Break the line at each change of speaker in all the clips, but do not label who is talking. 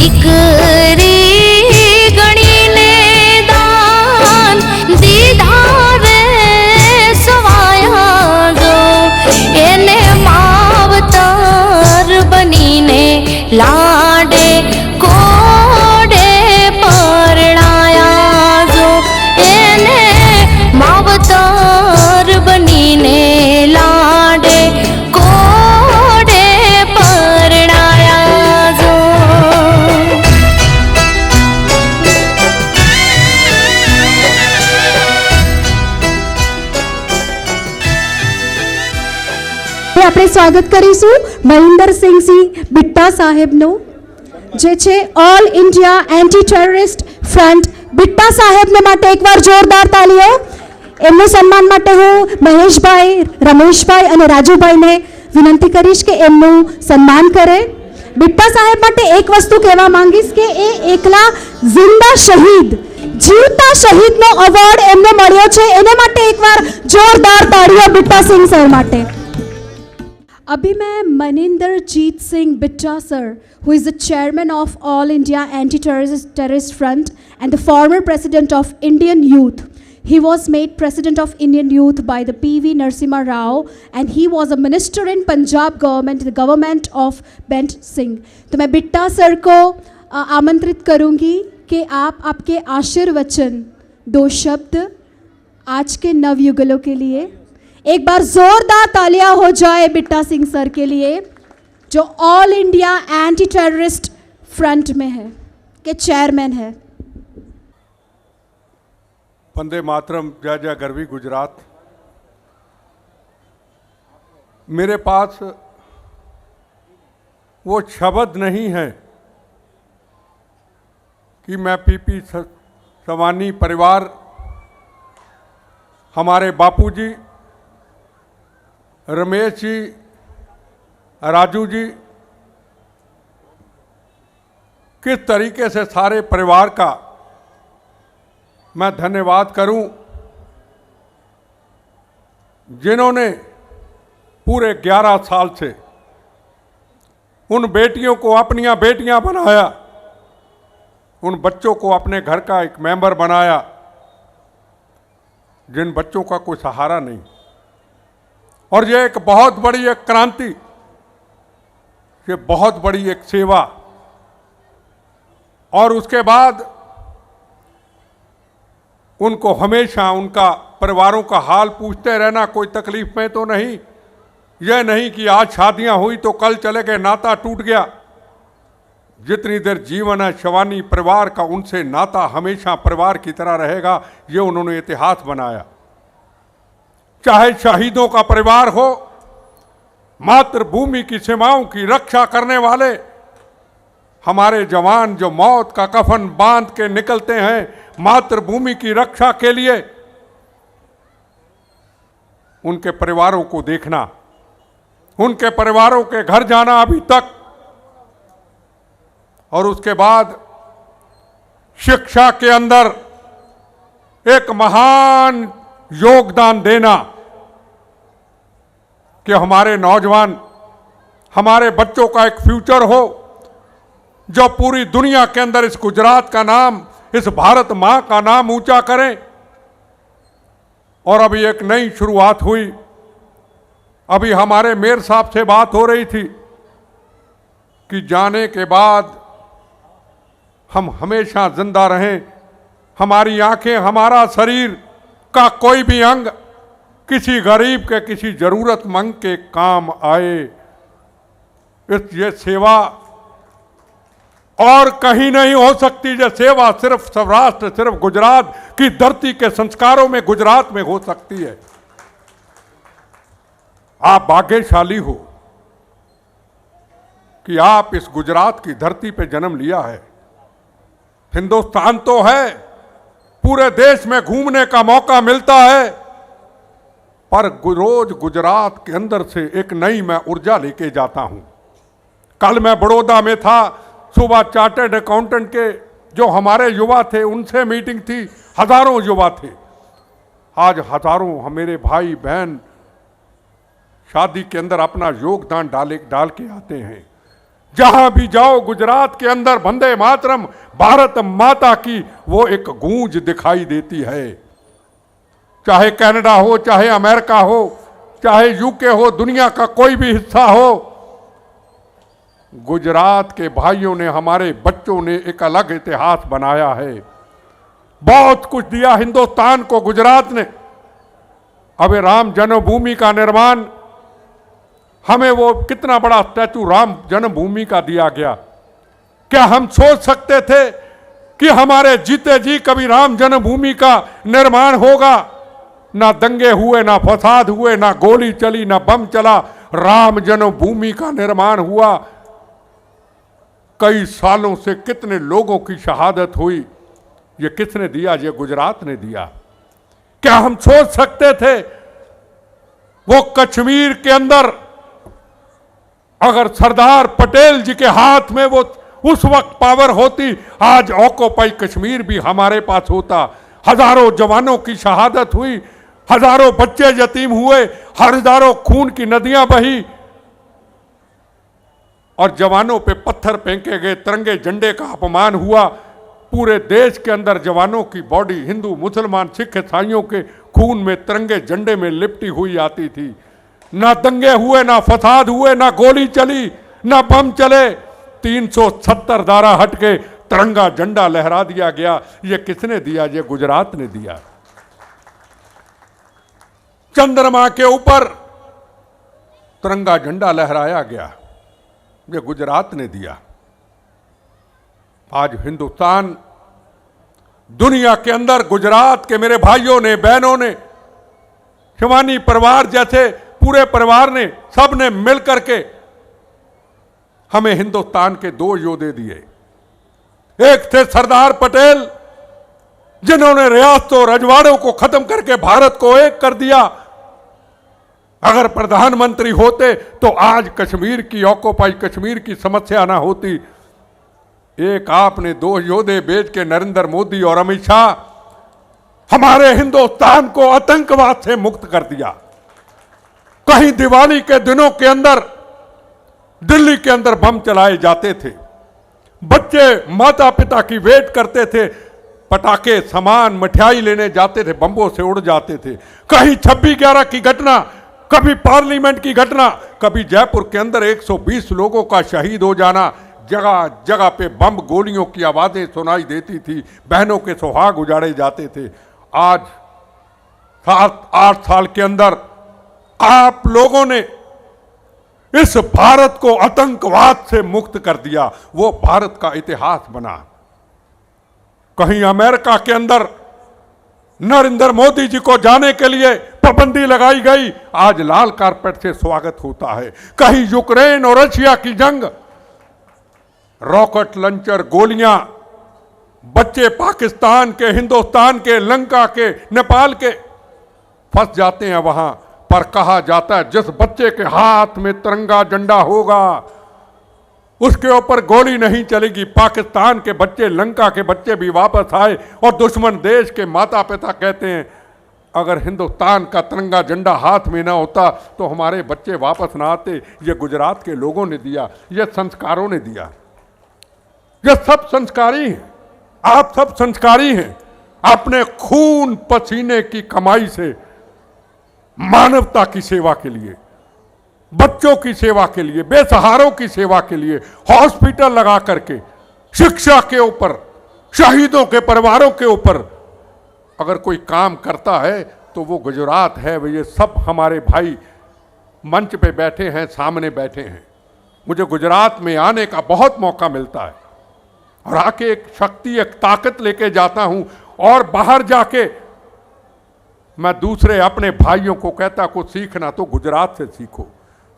દીકરી ગણીને દાન દીધા રે સવાયા જો એને માવતર બનીને લાડે કોડે પરણાયા જો એને માવતર બનીને લાડે કોડે પરણાયા જો
આપણે સ્વાગત કરીશું મહિન્દરસિંહસિંહ બિટ્ટા સાહેબનું જે છે all India anti terrorist front Bitta સાહેબને માટે એકવાર જોરદાર તાળીઓ. એમનું સન્માન માટે હું મહેશભાઈ, રમેશભાઈ અને રાજુભાઈને વિનંતી કરીશ કે એમનું સન્માન કરે. બિટ્ટા સાહેબ માટે એક વસ્તુ કહેવા માંગીશ કે એ એકલા જિંદા શહીદ, જીવતા શહીદનો એવોર્ડ એમને મળ્યો છે. એને માટે એકવાર જોરદાર તાળીઓ બિટ્ટા સિંહ સર માટે. अभी मैं Maninderjit Singh Bitta sir, who is the chairman of All India Anti-Terrorist Front and the former president of Indian Youth. He was made president of Indian Youth by the P.V. Narasimha Rao and he was a minister in Punjab government, the government of Bent Singh. तो मैं Bitta sir को आमंत्रित करूंगी कि आप आपके आशीर्वचन 2 शब्द आज के नवयुगलों के लिए. एक बार जोरदार तालियां हो जाए बिट्टा सिंह सर के लिए जो all India anti terrorist front में है, के चेयरमैन है.
वंदे मातरम, जय जय गरवी गुजरात. मेरे पास वो शब्द नहीं है कि मैं पीपी सवानी परिवार, हमारे बापूजी रमेश जी, राजू जी, किस तरीके से सारे परिवार का मैं धन्यवाद करूं जिन्होंने पूरे 11 साल से उन बेटियों को अपनियां बेटियां बनाया, उन बच्चों को अपने घर का एक मेंबर बनाया जिन बच्चों का कोई सहारा नहीं. और ये एक बहुत बड़ी एक क्रांति, ये बहुत बड़ी एक सेवा. और उसके बाद उनको हमेशा उनका परिवारों का हाल पूछते रहना, कोई तकलीफ में तो नहीं. यह नहीं कि आज शादियां हुई तो कल चले गए, नाता टूट गया. जितनी देर जीवन है शवानी परिवार का, उनसे नाता हमेशा परिवार की तरह रहेगा. ये उन्होंने इतिहास बनाया. चाहे शहीदों का परिवार हो, मातृभूमि की सीमाओं की रक्षा करने वाले हमारे जवान जो मौत का कफन बांध के निकलते हैं मातृभूमि की रक्षा के लिए, उनके परिवारों को देखना, उनके परिवारों के घर जाना अभी तक, और उसके बाद शिक्षा के अंदर एक महान योगदान देना कि हमारे नौजवान, हमारे बच्चों का एक फ्यूचर हो जो पूरी दुनिया के अंदर इस गुजरात का नाम, इस भारत माँ का नाम ऊंचा करें. और अभी एक नई शुरुआत हुई. अभी हमारे मेयर साहब से बात हो रही थी कि जाने के बाद हम हमेशा जिंदा रहें, हमारी आंखें, हमारा शरीर का कोई भी अंग किसी गरीब के, किसी जरूरतमंद के काम आए. ये सेवा और कहीं नहीं हो सकती. ये सेवा सिर्फ सौराष्ट्र, सिर्फ गुजरात की धरती के संस्कारों में, गुजरात में हो सकती है. आप भाग्यशाली हो कि आप इस गुजरात की धरती पे जन्म लिया है. हिंदुस्तान तो है, पूरे देश में घूमने का मौका मिलता है, पर रोज गुजरात के अंदर से एक नई मैं ऊर्जा लेके जाता हूं. कल मैं बड़ौदा में था, सुबह चार्टर्ड अकाउंटेंट के जो हमारे युवा थे उनसे मीटिंग थी. हजारों युवा थे. आज हजारों मेरे भाई बहन शादी के अंदर अपना योगदान डाल के आते हैं. जहां भी जाओ गुजरात के अंदर वंदे मातरम, भारत माता की वो एक गूंज दिखाई देती है। चाहे कनाडा हो, चाहे अमेरिका हो, चाहे यूके हो, दुनिया का कोई भी हिस्सा हो, गुजरात के भाइयों ने, हमारे बच्चों ने एक अलग इतिहास बनाया है। बहुत कुछ दिया हिंदुस्तान को गुजरात ने। अब राम जन्मभूमि का निर्माण, हमें वो कितना बड़ा स्टैचू राम जन्मभूमि का दिया गया। क्या हम सोच सकते थे कि हमारे जीते जी कभी राम जन्मभूमि का निर्माण होगा? ना दंगे हुए, ना फसाद हुए, ना गोली चली, ना बम चला, राम जन्मभूमि का निर्माण हुआ। कई सालों से कितने लोगों की शहादत हुई। ये किसने दिया? ये गुजरात ने दिया। क्या हम सोच सकते थे वो कश्मीर के अंदर अगर सरदार पटेल जी के हाथ में वो उस वक्त पावर होती, आज ऑक्युपाई कश्मीर भी हमारे पास होता। हजारों जवानों की शहादत हुई, हजारों बच्चे यतीम हुए, हजारों खून की नदियां बही और जवानों पे पत्थर फेंके गए, तिरंगे झंडे का अपमान हुआ। पूरे देश के अंदर जवानों की बॉडी हिंदू, मुसलमान, सिख, ईसाइयों के खून में, तिरंगे झंडे में लिपटी हुई आती थी। ना दंगे हुए, ना फसाद हुए, ना गोली चली, ना बम चले। 370 धारा हट के तिरंगा झंडा लहरा दिया गया। ये किसने दिया? ये गुजरात ने दिया। चंद्रमा के ऊपर तिरंगा झंडा लहराया गया, ये गुजरात ने दिया। आज हिंदुस्तान, दुनिया के अंदर गुजरात के मेरे भाइयों ने, बहनों ने, शिवानी परिवार जैसे पूरे परिवार ने, सब ने मिलकर के हमें हिंदुस्तान के 2 योद्धे दिए। एक थे सरदार पटेल, जिन्होंने रियासतों, रजवाड़ों को खत्म करके भारत को एक कर दिया। अगर प्रधानमंत्री होते तो आज कश्मीर की, ऑक्युपाई कश्मीर की समस्या ना होती। एक आपने 2 योद्धे भेज के नरेंद्र मोदी और अमित शाह हमारे हिंदुस्तान को आतंकवाद से मुक्त कर दिया। कहीं दिवाली के दिनों के अंदर दिल्ली के अंदर बम चलाए जाते थे, बच्चे माता पिता की वेट करते थे, पटाखे, सामान, मिठाई लेने जाते थे, बम्बों से उड़ जाते थे। कहीं 26/11 की घटना, कभी पार्लियामेंट की घटना, कभी जयपुर के अंदर 120 लोगों का शहीद हो जाना। जगह जगह पे बम, गोलियों की आवाजें सुनाई देती थी, बहनों के सुहाग उजाड़े जाते थे। आज 7-8 साल के अंदर आप लोगों ने इस भारत को आतंकवाद से मुक्त कर दिया। वो भारत का इतिहास बना। कहीं अमेरिका के अंदर नरेंद्र मोदी जी को जाने के लिए पाबंदी लगाई गई, आज लाल कारपेट से स्वागत होता है। कहीं यूक्रेन और रशिया की जंग, रॉकेट लॉन्चर, गोलियां, बच्चे पाकिस्तान के, हिंदुस्तान के, लंका के, नेपाल के फंस जाते हैं वहां। पर कहा जाता है जिस बच्चे के हाथ में तिरंगा झंडा होगा उसके ऊपर गोली नहीं चलेगी। पाकिस्तान के बच्चे, लंका के बच्चे भी वापस आए और दुश्मन देश के माता पिता कहते हैं अगर हिंदुस्तान का तिरंगा झंडा हाथ में ना होता तो हमारे बच्चे वापस ना आते। ये गुजरात के लोगों ने दिया, ये संस्कारों ने दिया। ये सब संस्कारी हैं, आप सब संस्कारी हैं। अपने खून पसीने की कमाई से मानवता की सेवा के लिए, बच्चों की सेवा के लिए, बेसहारों की सेवा के लिए, हॉस्पिटल लगा करके, शिक्षा के ऊपर, शहीदों के परिवारों के ऊपर अगर कोई काम करता है तो वो गुजरात है। वे ये सब हमारे भाई मंच पे बैठे हैं, सामने बैठे हैं। मुझे गुजरात में आने का बहुत मौका मिलता है और आके एक शक्ति, एक ताकत लेके जाता हूं और बाहर जाके मैं दूसरे अपने भाइयों को कहता कुछ सीखना तो गुजरात से सीखो,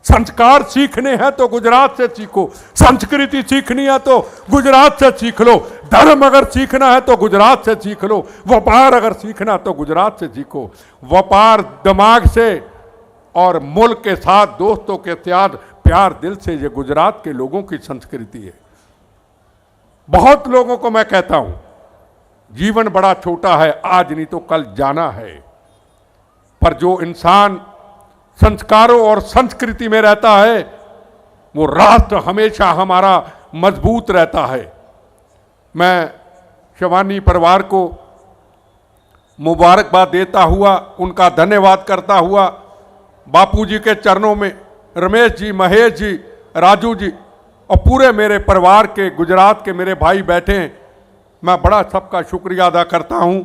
संस्कार सीखने हैं तो गुजरात से सीखो, संस्कृति सीखनी है तो गुजरात से सीख लो, धर्म अगर सीखना है तो गुजरात से सीख लो, व्यापार अगर सीखना तो गुजरात से सीखो। व्यापार दिमाग से और मुल्क के साथ, दोस्तों के साथ प्यार दिल से, ये गुजरात के लोगों की संस्कृति है। बहुत लोगों को मैं कहता हूं जीवन बड़ा छोटा है, आज नहीं तो कल जाना है। पर जो इंसान संस्कारों और संस्कृति में रहता है, वो राष्ट्र हमेशा हमारा मजबूत रहता है। मैं शिवानी परिवार को मुबारकबाद देता हुआ, उनका धन्यवाद करता हुआ, बापूजी के चरणों में रमेश जी, महेश जी, राजू जी और पूरे मेरे परिवार के, गुजरात के मेरे भाई बैठे हैं, मैं बड़ा सबका शुक्रिया अदा करता हूं।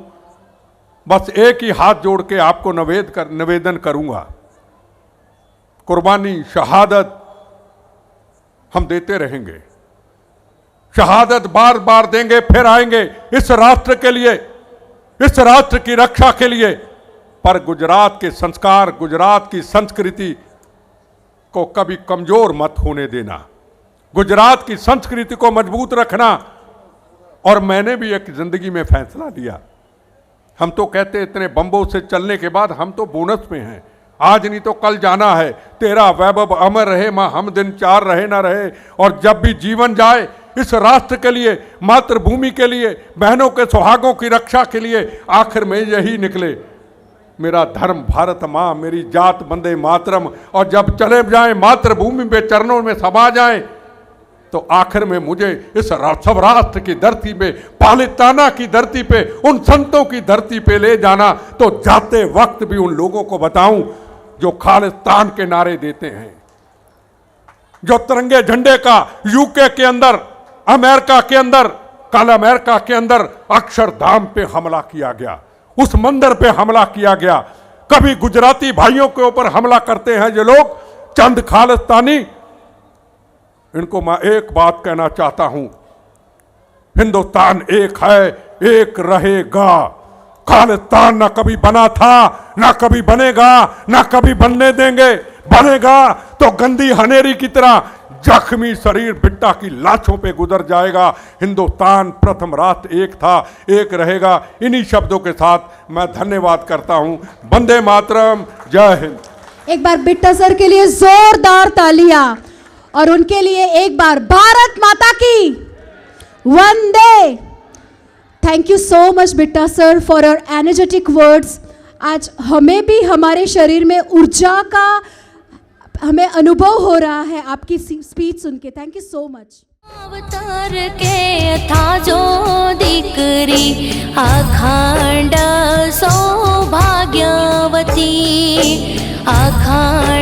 बस एक ही हाथ जोड़ के आपको निवेदन करूंगा, कुर्बानी, शहादत हम देते रहेंगे, शहादत बार बार देंगे, फिर आएंगे इस राष्ट्र के लिए, इस राष्ट्र की रक्षा के लिए। पर गुजरात के संस्कार, गुजरात की संस्कृति को कभी कमजोर मत होने देना, गुजरात की संस्कृति को मजबूत रखना। और मैंने भी एक जिंदगी में फैसला लिया, हम तो कहते इतने बम्बों से चलने के बाद हम तो बोनस में हैं, आज नहीं तो कल जाना है, तेरा वैभव अमर रहे मां हम दिन चार रहे ना रहे। और जब भी जीवन जाए इस राष्ट्र के लिए, मातृभूमि के लिए, बहनों के सुहागों की रक्षा के लिए, आखिर में यही निकले, मेरा धर्म भारत माँ, मेरी जात वंदे मातरम। और जब चले जाएं मातृभूमि पे, चरणों में समा जाएं, तो आखिर में मुझे इस सौराष्ट्र की धरती पे, पालिताना की धरती पे, उन संतों की धरती पे ले जाना। तो जाते वक्त भी उन लोगों को बताऊं जो खालिस्तान के नारे देते हैं, जो तिरंगे झंडे का यूके के अंदर, अमेरिका के अंदर, कल अमेरिका के अंदर अक्षरधाम पे हमला किया गया, उस मंदिर पे हमला किया गया। कभी गुजराती भाइयों के ऊपर हमला करते हैं ये लोग, चंद खालिस्तानी। इनको मैं एक बात कहना चाहता हूं, हिंदुस्तान एक है, एक रहेगा। खालिस्तान ना कभी बना था, ना कभी बनेगा, ना कभी बनने देंगे। बनेगा तो गंदी हनेरी की तरह जख्मी शरीर बिट्टा की लाशों पे गुजर जाएगा। हिंदुस्तान प्रथम राष्ट्र एक था, एक रहेगा। इन्हीं शब्दों के साथ मैं धन्यवाद करता हूं। वंदे मातरम, जय हिंद।
एक बार बिट्टा सर के लिए जोरदार तालियां, और उनके लिए एक बार भारत माता की वंदे। Thank you so much Bitta sir for your energetic words. आज हमें भी हमारे शरीर में ऊर्जा का हमें अनुभव हो रहा है आपकी स्पीच सुन के। Thank you so much.
अवतार के था जो दीकरी अखंड सौभाग्यवती, अखंड